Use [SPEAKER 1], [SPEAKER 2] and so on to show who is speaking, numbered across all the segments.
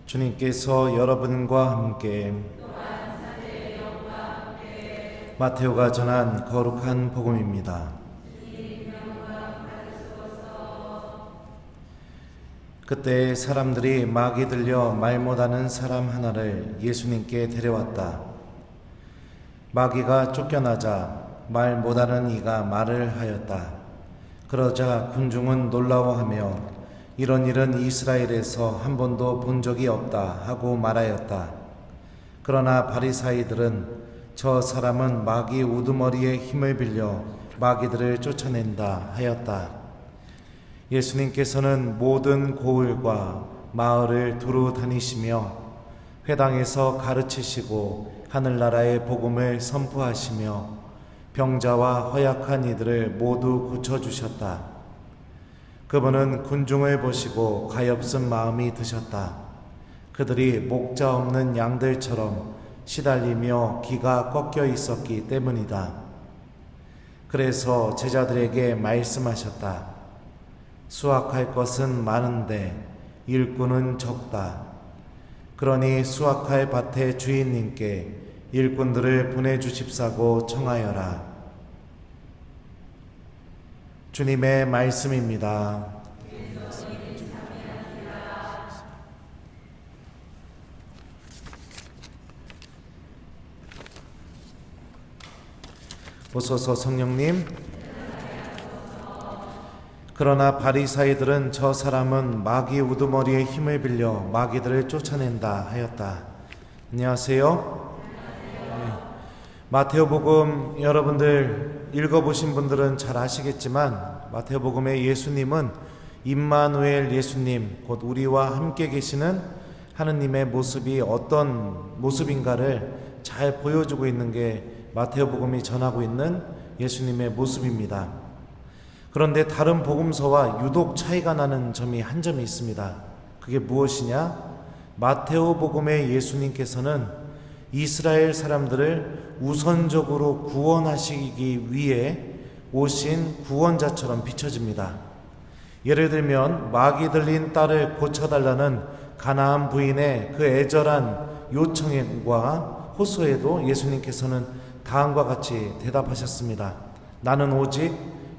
[SPEAKER 1] 주님께서 여러분과 함께 마테오가 전한 거룩한 복음입니다. 그때 사람들이 막이 들려 말 못하는 사람 하나를 예수님께 데려왔다. 마귀가 쫓겨나자 말 못하는 이가 말을 하였다. 그러자 군중은 놀라워하며 이런 일은 이스라엘에서 한 번도 본 적이 없다 하고 말하였다. 그러나 바리사이들은 저 사람은 마귀 우두머리의 힘을 빌려 마귀들을 쫓아낸다 하였다. 예수님께서는 모든 고을과 마을을 두루 다니시며 회당에서 가르치시고 하늘나라의 복음을 선포하시며 병자와 허약한 이들을 모두 고쳐주셨다. 그분은 군중을 보시고 가엾은 마음이 드셨다. 그들이 목자 없는 양들처럼 시달리며 기가 꺾여 있었기 때문이다. 그래서 제자들에게 말씀하셨다. 수확할 것은 많은데 일꾼은 적다. 그러니 수확할 밭의 주인님께 일꾼들을 보내주십사고 청하여라. 주님의 말씀입니다. 오소서 성령님. 그러나 바리사이들은 저 사람은 마귀 우두머리의 힘을 빌려 마귀들을 쫓아낸다 하였다. 안녕하세요. 마테오복음 여러분들 읽어보신 분들은 잘 아시겠지만 마테오복음의 예수님은 임마누엘 예수님, 곧 우리와 함께 계시는 하느님의 모습이 어떤 모습인가를 잘 보여주고 있는 게 마테오복음이 전하고 있는 예수님의 모습입니다. 그런데 다른 복음서와 유독 차이가 나는 점이 한 점이 있습니다. 그게 무엇이냐? 마테오복음의 예수님께서는 이스라엘 사람들을 우선적으로 구원하시기 위해 오신 구원자처럼 비춰집니다. 예를 들면 마귀 들린 딸을 고쳐달라는 가나안 부인의 그 애절한 요청과 호소에도 예수님께서는 다음과 같이 대답하셨습니다. 나는 오직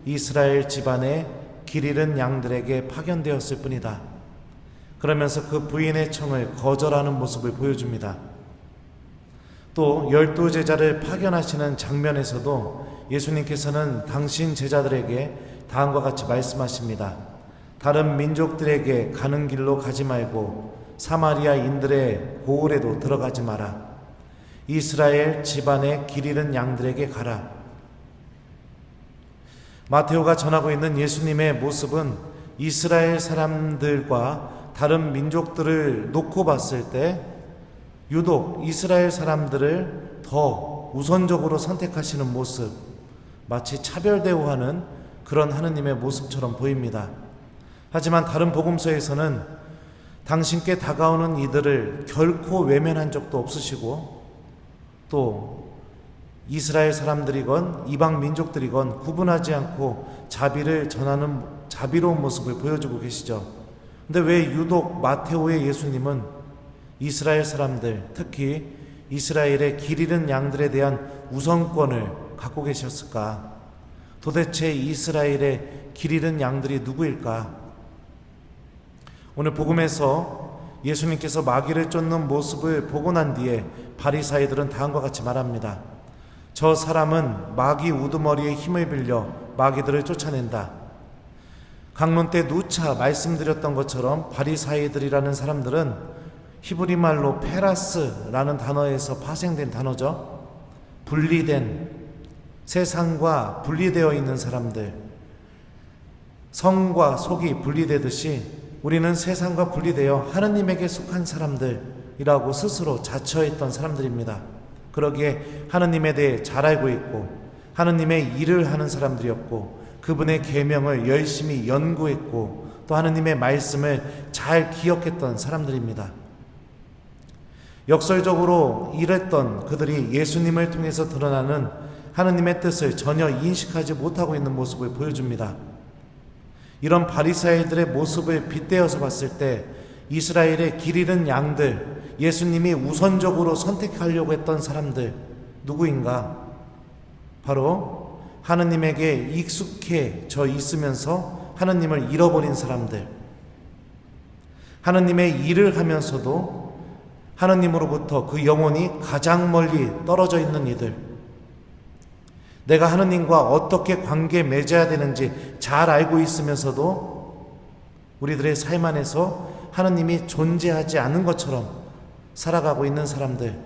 [SPEAKER 1] 이스라엘 집안에 길 잃은 양들에게 파견되었을 뿐이다. 그러면서 그 부인의 청을 거절하는 모습을 보여줍니다. 또 12제자를 파견하시는 장면에서도 예수님께서는 당신 제자들에게 다음과 같이 말씀하십니다. 다른 민족들에게 가는 길로 가지 말고 사마리아인들의 고을에도 들어가지 마라. 이스라엘 집안의 길 잃은 양들에게 가라. 마테오가 전하고 있는 예수님의 모습은 이스라엘 사람들과 다른 민족들을 놓고 봤을 때 유독 이스라엘 사람들을 더 우선적으로 선택하시는 모습, 마치 차별 대우하는 그런 하느님의 모습처럼 보입니다. 하지만 다른 복음서에서는 당신께 다가오는 이들을 결코 외면한 적도 없으시고 또 이스라엘 사람들이건 이방 민족들이건 구분하지 않고 자비를 전하는 자비로운 모습을 보여주고 계시죠. 근데 왜 유독 마테오의 예수님은 이스라엘 사람들, 특히 이스라엘의 길 잃은 양들에 대한 우선권을 갖고 계셨을까? 도대체 이스라엘의 길 잃은 양들이 누구일까? 오늘 복음에서 예수님께서 마귀를 쫓는 모습을 보고 난 뒤에 바리사이들은 다음과 같이 말합니다. 저 사람은 마귀 우두머리의 힘을 빌려 마귀들을 쫓아낸다. 강론 때 누차 말씀드렸던 것처럼 바리사이들이라는 사람들은 히브리 말로 페라스라는 단어에서 파생된 단어죠. 분리된, 세상과 분리되어 있는 사람들, 성과 속이 분리되듯이 우리는 세상과 분리되어 하느님에게 속한 사람들이라고 스스로 자처했던 사람들입니다. 그러기에 하느님에 대해 잘 알고 있고 하느님의 일을 하는 사람들이었고 그분의 계명을 열심히 연구했고 또 하느님의 말씀을 잘 기억했던 사람들입니다. 역설적으로 이랬던 그들이 예수님을 통해서 드러나는 하느님의 뜻을 전혀 인식하지 못하고 있는 모습을 보여줍니다. 이런 바리사이들의 모습을 빗대어서 봤을 때 이스라엘의 길 잃은 양들, 예수님이 우선적으로 선택하려고 했던 사람들 누구인가? 바로 하느님에게 익숙해져 있으면서 하느님을 잃어버린 사람들, 하느님의 일을 하면서도 하느님으로부터 그 영혼이 가장 멀리 떨어져 있는 이들, 내가 하느님과 어떻게 관계 맺어야 되는지 잘 알고 있으면서도 우리들의 삶 안에서 하느님이 존재하지 않는 것처럼 살아가고 있는 사람들,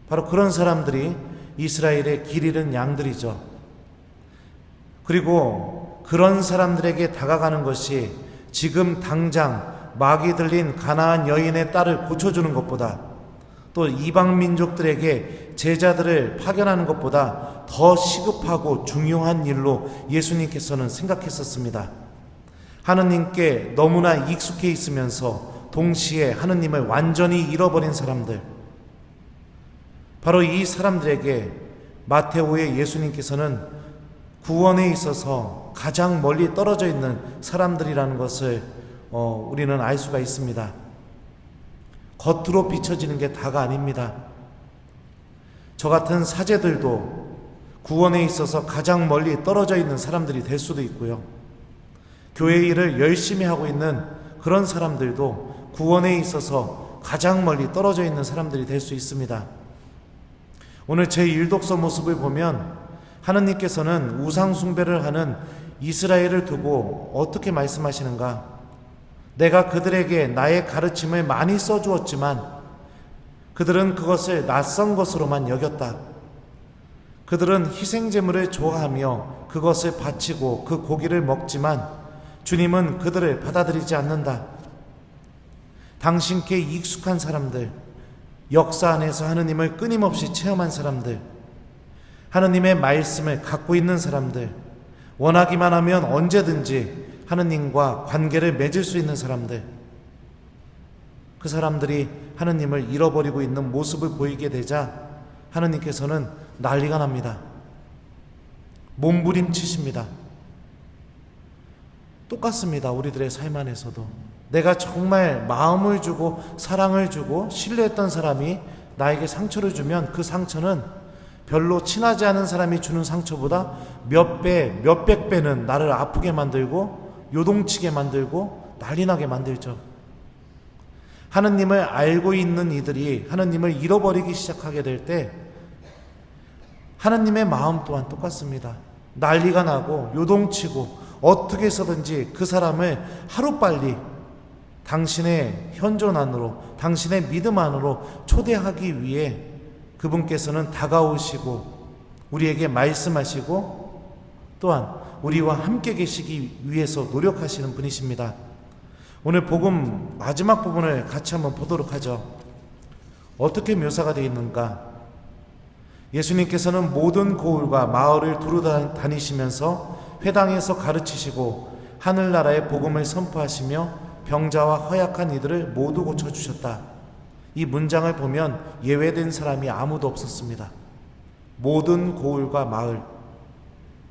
[SPEAKER 1] 바로 그런 사람들이 이스라엘의 길 잃은 양들이죠. 그리고 그런 사람들에게 다가가는 것이 지금 당장 막이 들린 가나안 여인의 딸을 고쳐주는 것보다, 또 이방 민족들에게 제자들을 파견하는 것보다 더 시급하고 중요한 일로 예수님께서는 생각했었습니다. 하느님께 너무나 익숙해 있으면서 동시에 하느님을 완전히 잃어버린 사람들, 바로 이 사람들에게 마테오의 예수님께서는 구원에 있어서 가장 멀리 떨어져 있는 사람들이라는 것을 우리는 알 수가 있습니다. 겉으로 비춰지는 게 다가 아닙니다. 저 같은 사제들도 구원에 있어서 가장 멀리 떨어져 있는 사람들이 될 수도 있고요. 교회 일을 열심히 하고 있는 그런 사람들도 구원에 있어서 가장 멀리 떨어져 있는 사람들이 될 수 있습니다. 오늘 제1독서 모습을 보면 하느님께서는 우상 숭배를 하는 이스라엘을 두고 어떻게 말씀하시는가? 내가 그들에게 나의 가르침을 많이 써주었지만 그들은 그것을 낯선 것으로만 여겼다. 그들은 희생제물을 좋아하며 그것을 바치고 그 고기를 먹지만 주님은 그들을 받아들이지 않는다. 당신께 익숙한 사람들, 역사 안에서 하느님을 끊임없이 체험한 사람들, 하느님의 말씀을 갖고 있는 사람들, 원하기만 하면 언제든지 하느님과 관계를 맺을 수 있는 사람들, 그 사람들이 하느님을 잃어버리고 있는 모습을 보이게 되자 하느님께서는 난리가 납니다. 몸부림치십니다. 똑같습니다. 우리들의 삶 안에서도 내가 정말 마음을 주고 사랑을 주고 신뢰했던 사람이 나에게 상처를 주면 그 상처는 별로 친하지 않은 사람이 주는 상처보다 몇 배, 몇백 배는 나를 아프게 만들고 요동치게 만들고 난리나게 만들죠. 하느님을 알고 있는 이들이 하느님을 잃어버리기 시작하게 될 때 하느님의 마음 또한 똑같습니다. 난리가 나고 요동치고 어떻게 해서든지 그 사람을 하루빨리 당신의 현존 안으로, 당신의 믿음 안으로 초대하기 위해 그분께서는 다가오시고 우리에게 말씀하시고 또한 우리와 함께 계시기 위해서 노력하시는 분이십니다. 오늘 복음 마지막 부분을 같이 한번 보도록 하죠. 어떻게 묘사가 되어 있는가? 예수님께서는 모든 고을과 마을을 두루 다니시면서 회당에서 가르치시고 하늘나라의 복음을 선포하시며 병자와 허약한 이들을 모두 고쳐주셨다. 이 문장을 보면 예외된 사람이 아무도 없었습니다. 모든 고을과 마을,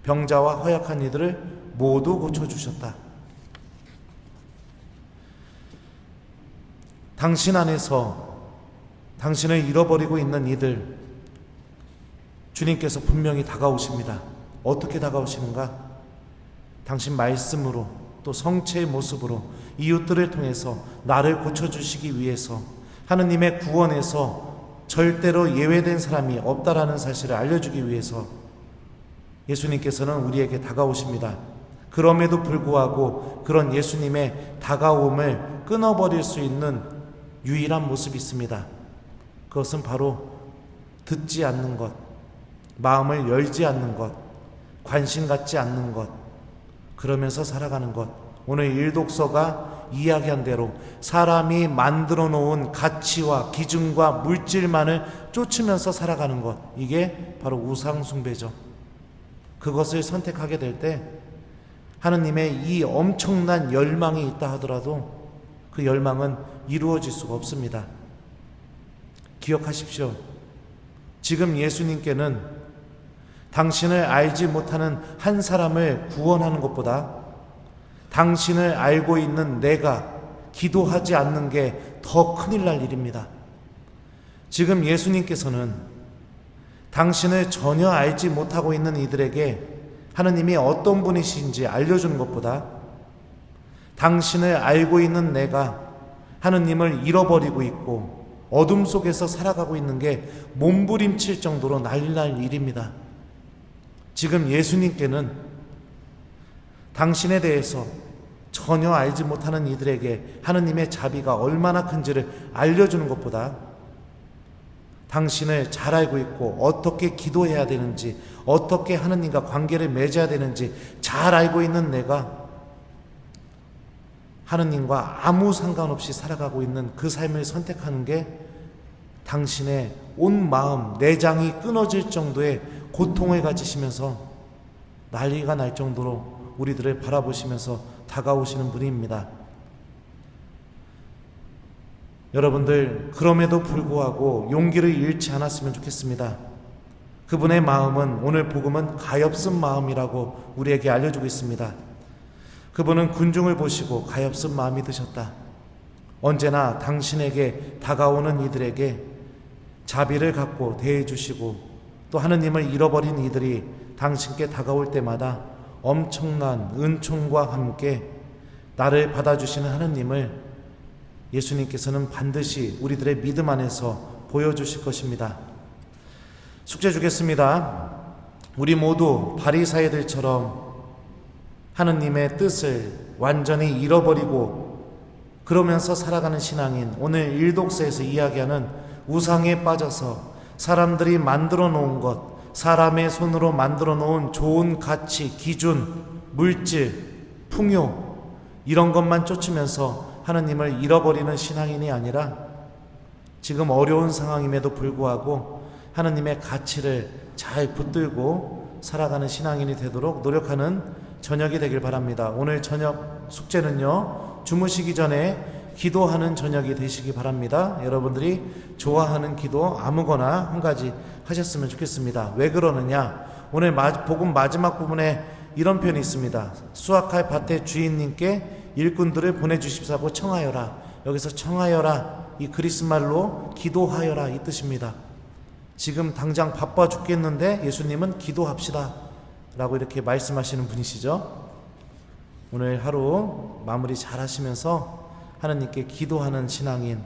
[SPEAKER 1] 병자와 허약한 이들을 모두 고쳐주셨다. 당신 안에서 당신을 잃어버리고 있는 이들, 주님께서 분명히 다가오십니다. 어떻게 다가오시는가? 당신 말씀으로, 또 성체의 모습으로 이웃들을 통해서 나를 고쳐주시기 위해서, 하느님의 구원에서 절대로 예외된 사람이 없다라는 사실을 알려주기 위해서 예수님께서는 우리에게 다가오십니다. 그럼에도 불구하고 그런 예수님의 다가옴을 끊어버릴 수 있는 유일한 모습이 있습니다. 그것은 바로 듣지 않는 것, 마음을 열지 않는 것, 관심 갖지 않는 것, 그러면서 살아가는 것. 오늘 일독서가 이야기한 대로 사람이 만들어 놓은 가치와 기준과 물질만을 쫓으면서 살아가는 것, 이게 바로 우상 숭배죠. 그것을 선택하게 될 때 하느님의 이 엄청난 열망이 있다 하더라도 그 열망은 이루어질 수가 없습니다. 기억하십시오. 지금 예수님께는 당신을 알지 못하는 한 사람을 구원하는 것보다 당신을 알고 있는 내가 기도하지 않는 게 더 큰일 날 일입니다. 지금 예수님께서는 당신을 전혀 알지 못하고 있는 이들에게 하느님이 어떤 분이신지 알려주는 것보다 당신을 알고 있는 내가 하느님을 잃어버리고 있고 어둠 속에서 살아가고 있는 게 몸부림칠 정도로 난리 날 일입니다. 지금 예수님께는 당신에 대해서 전혀 알지 못하는 이들에게 하느님의 자비가 얼마나 큰지를 알려주는 것보다 당신을 잘 알고 있고 어떻게 기도해야 되는지, 어떻게 하느님과 관계를 맺어야 되는지 잘 알고 있는 내가 하느님과 아무 상관없이 살아가고 있는 그 삶을 선택하는 게 당신의 온 마음, 내장이 끊어질 정도의 고통을 가지시면서 난리가 날 정도로 우리들을 바라보시면서 다가오시는 분입니다. 여러분들, 그럼에도 불구하고 용기를 잃지 않았으면 좋겠습니다. 그분의 마음은, 오늘 복음은 가엾은 마음이라고 우리에게 알려주고 있습니다. 그분은 군중을 보시고 가엾은 마음이 드셨다. 언제나 당신에게 다가오는 이들에게 자비를 갖고 대해주시고 또 하느님을 잃어버린 이들이 당신께 다가올 때마다 엄청난 은총과 함께 나를 받아주시는 하느님을 예수님께서는 반드시 우리들의 믿음 안에서 보여주실 것입니다. 숙제 주겠습니다. 우리 모두 바리사이들처럼 하느님의 뜻을 완전히 잃어버리고 그러면서 살아가는 신앙인, 오늘 일독서에서 이야기하는 우상에 빠져서 사람들이 만들어 놓은 것, 사람의 손으로 만들어 놓은 좋은 가치, 기준, 물질, 풍요 이런 것만 쫓으면서 하느님을 잃어버리는 신앙인이 아니라 지금 어려운 상황임에도 불구하고 하느님의 가치를 잘 붙들고 살아가는 신앙인이 되도록 노력하는 저녁이 되길 바랍니다. 오늘 저녁 숙제는요, 주무시기 전에 기도하는 저녁이 되시기 바랍니다. 여러분들이 좋아하는 기도 아무거나 한 가지 하셨으면 좋겠습니다. 왜 그러느냐? 오늘 복음 마지막 부분에 이런 표현이 있습니다. 수확할 밭의 주인님께 일꾼들을 보내주십사고 청하여라. 여기서 청하여라, 이 그리스 말로 기도하여라 이 뜻입니다. 지금 당장 바빠 죽겠는데 예수님은 기도합시다 라고 이렇게 말씀하시는 분이시죠. 오늘 하루 마무리 잘 하시면서 하느님께 기도하는 신앙인,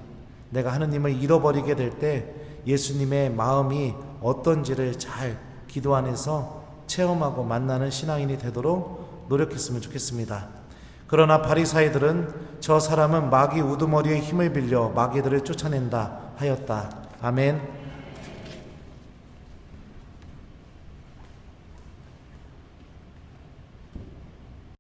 [SPEAKER 1] 내가 하느님을 잃어버리게 될 때 예수님의 마음이 어떤지를 잘 기도 안에서 체험하고 만나는 신앙인이 되도록 노력했으면 좋겠습니다. 그러나 바리사이들은 저 사람은 마귀 우두머리의 힘을 빌려 마귀들을 쫓아낸다 하였다. 아멘.